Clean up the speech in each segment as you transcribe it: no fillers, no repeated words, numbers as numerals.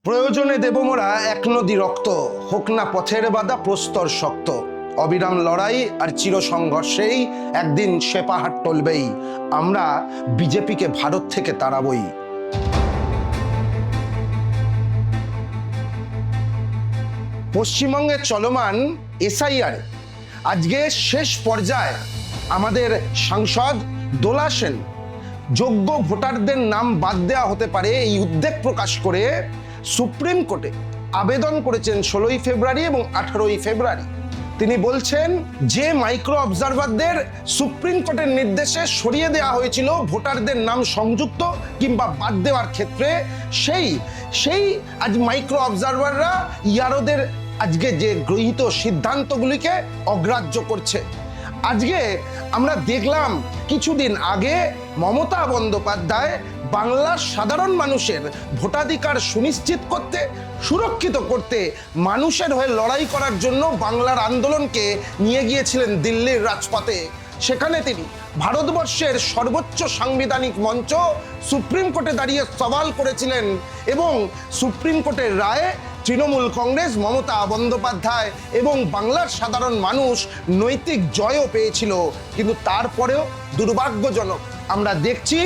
প্রয়োজনে দেব মোরা এক নদী রক্ত, হোক না পথের বাধা প্রস্তর শক্ত। অবিরাম লড়াই আর চির সংঘর্ষেই একদিন সে পাহাড় টলবেই। আমরা বিজেপিকে ভারত থেকে তাড়াবই। পশ্চিমবঙ্গে চলমান এসআইআর আজকে শেষ পর্যায়ে আমাদের সাংসদ দোলা সেন যোগ্য ভোটারদের নাম বাদ দেওয়া হতে পারে এই উদ্বেগ প্রকাশ করে সুপ্রিম কোর্টে আবেদন করেছেন 16ই ফেব্রুয়ারি এবং 18ই ফেব্রুয়ারি। তিনি বলছেন যে মাইক্রো অবজারভারদের সুপ্রিম কোর্টের নির্দেশে সরিয়ে দেওয়া হয়েছিল ভোটারদের নাম সংযুক্ত কিংবা বাদ দেওয়ার ক্ষেত্রে, সেই আজ মাইক্রো অবজারভাররা ইয়ারোদের আজকে যে গৃহীত সিদ্ধান্তগুলিকে অগ্রাহ্য করছে। আজকে আমরা দেখলাম কিছুদিন আগে মমতা বন্দ্যোপাধ্যায় বাংলার সাধারণ মানুষের ভোটাধিকার সুনিশ্চিত করতে, সুরক্ষিত করতে মানুষের হয়ে লড়াই করার জন্য বাংলার আন্দোলনকে নিয়ে গিয়েছিলেন দিল্লির রাজপথে। সেখানে তিনি ভারতবর্ষের সর্বোচ্চ সাংবিধানিক মঞ্চ সুপ্রিম কোর্টে দাঁড়িয়ে সওয়াল করেছিলেন এবং সুপ্রিম কোর্টের রায়ে তৃণমূল কংগ্রেস, মমতা বন্দ্যোপাধ্যায় এবং বাংলার সাধারণ মানুষ নৈতিক জয়ও পেয়েছিল। কিন্তু তারপরেও দুর্ভাগ্যজনক আমরা দেখছি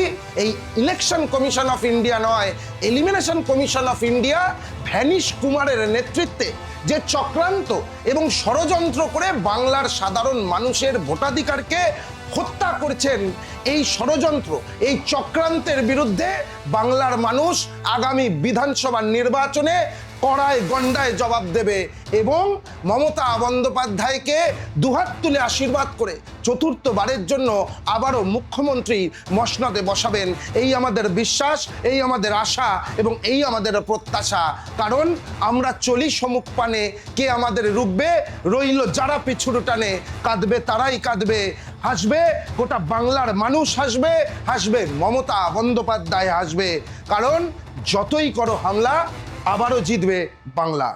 এই ইলেকশন কমিশন অফ ইন্ডিয়া নয়, elimination commission of India vanish কুমারের নেতৃত্বে যে চক্রান্ত এবং ষড়যন্ত্র করে বাংলার সাধারণ মানুষের ভোটাধিকারকে হত্যা করছেন। এই ষড়যন্ত্র, এই চক্রান্তের বিরুদ্ধে বাংলার মানুষ আগামী বিধানসভা নির্বাচনে কড়ায় গন্ডায় জবাব দেবে এবং মমতা বন্দ্যোপাধ্যায়কে দুহাত তুলে আশীর্বাদ করে চতুর্থবারের জন্য আবারও মুখ্যমন্ত্রী মসনদে বসাবেন। এই আমাদের বিশ্বাস, এই আমাদের আশা এবং এই আমাদের প্রত্যাশা। কারণ আমরা চলি সম্মুখ পানে, কে আমাদের রুখবে? রইল যারা পিছুর টানে। কাঁদবে তারাই কাঁদবে, হাসবে গোটা বাংলার মানুষ, হাসবে হাসবে মমতা বন্দ্যোপাধ্যায় হাসবে। কারণ যতই করো হামলা, আবারও জিতবে বাংলা।